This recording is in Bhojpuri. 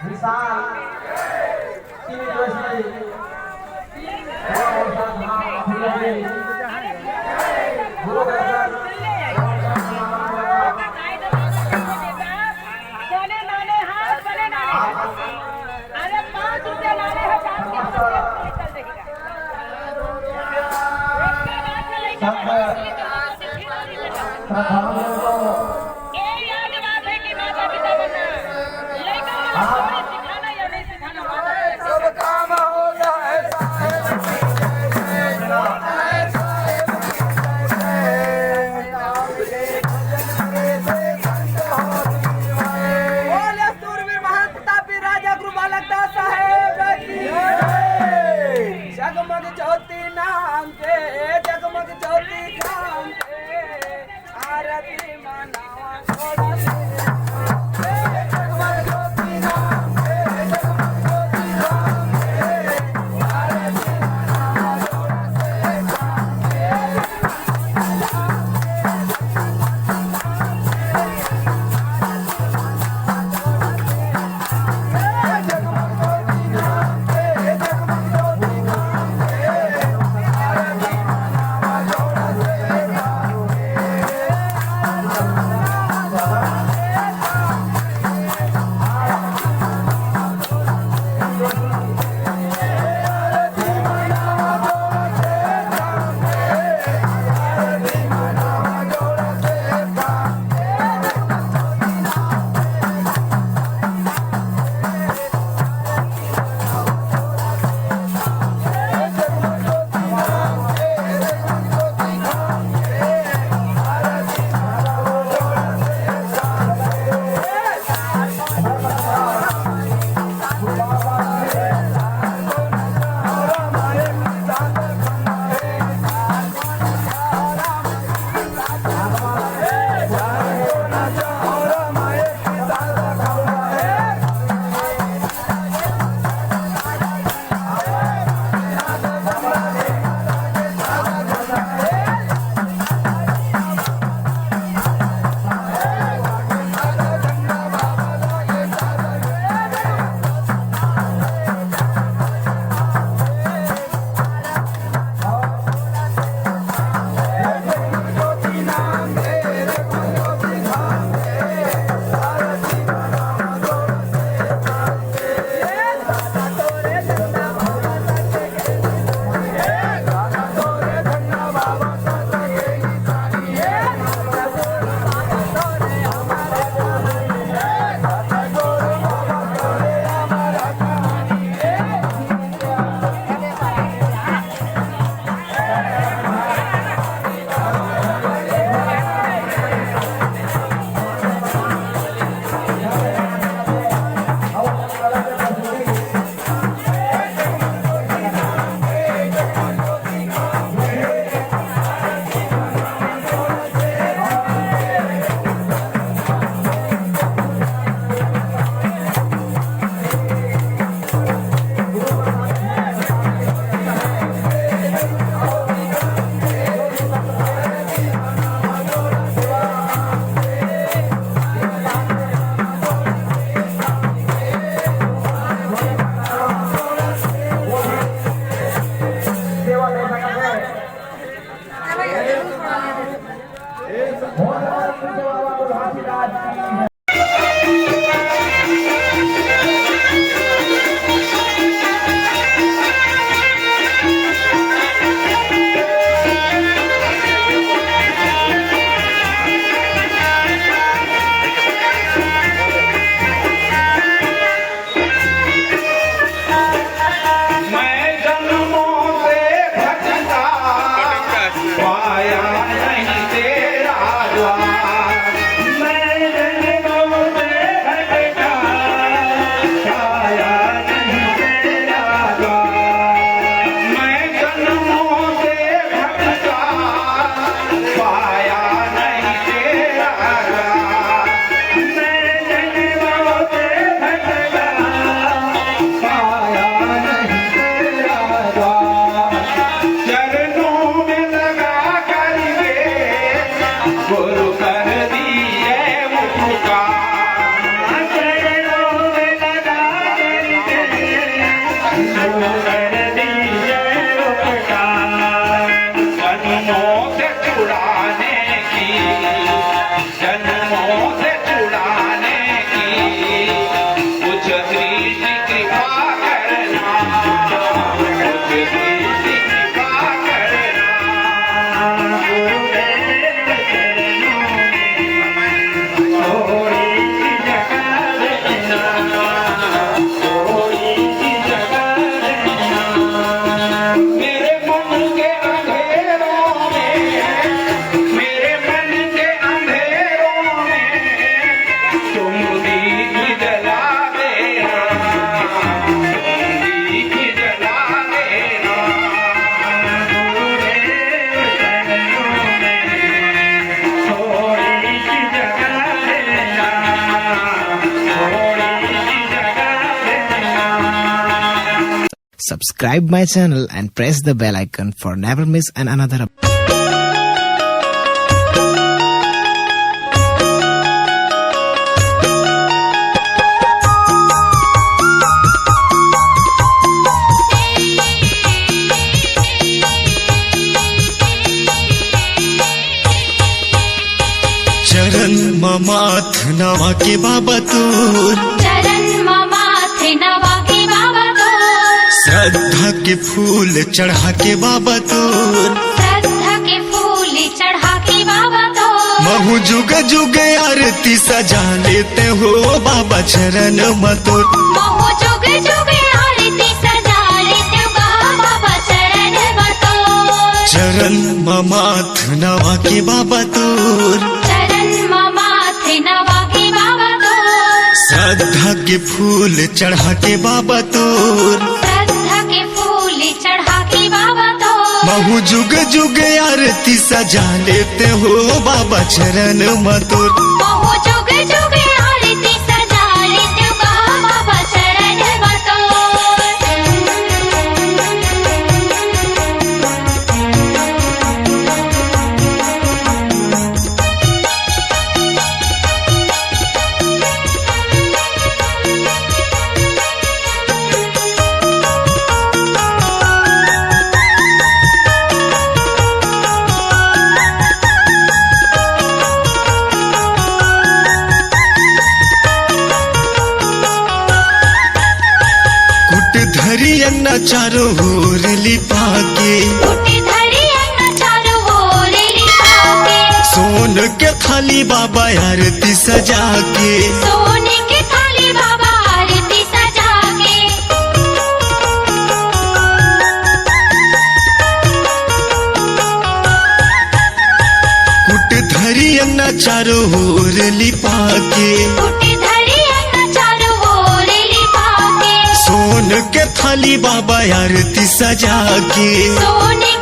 विशाल तीन वर्षीय गुरु अरे 5 रुपया लाने हैं सब काम हो जाए Subscribe my channel and press the bell icon for never miss another update. चरण ममाथ नवा के बाबा तोर, चरण ममाथ नवा के बाबा तोर, श्रद्धा के फूल चढ़ा के बाबा तोर, श्रद्धा के फूल चढ़ा के बाबा तोर, महु जुग जुग आरती सजा लेते हो बाबा चरण मतोर। महु जुग जुग आरती सजा लेते हो बाबा चरण मतोर। चरण ममाथ नवा के बाबा तोर, चरण ममाथ नवा के बाबा तोर, श्रद्धा के फूल चढ़ा के बाबा तोर, श्रद्धा के फूल चढ़ा के बाबा तोर, महु जुग जुग आरती सजा लेते हो बाबा चरण मतोर। महु जुग जुग आरती सजा लेते हो बाबा चरण मतोर। धरी अन्ना चारों ओर लिपा के, उठी धरी अन्ना चारों ओर लिपा के, सोन के थाली बाबा आरती सजा के, सोने के थाली बाबा आरती सजा के, कुट धरी अन्ना चारों ओर लिपा के, उठी धरी अन्ना चारों ओर लिपा के, सोन के थाली बाबा आरती सजा के, सोने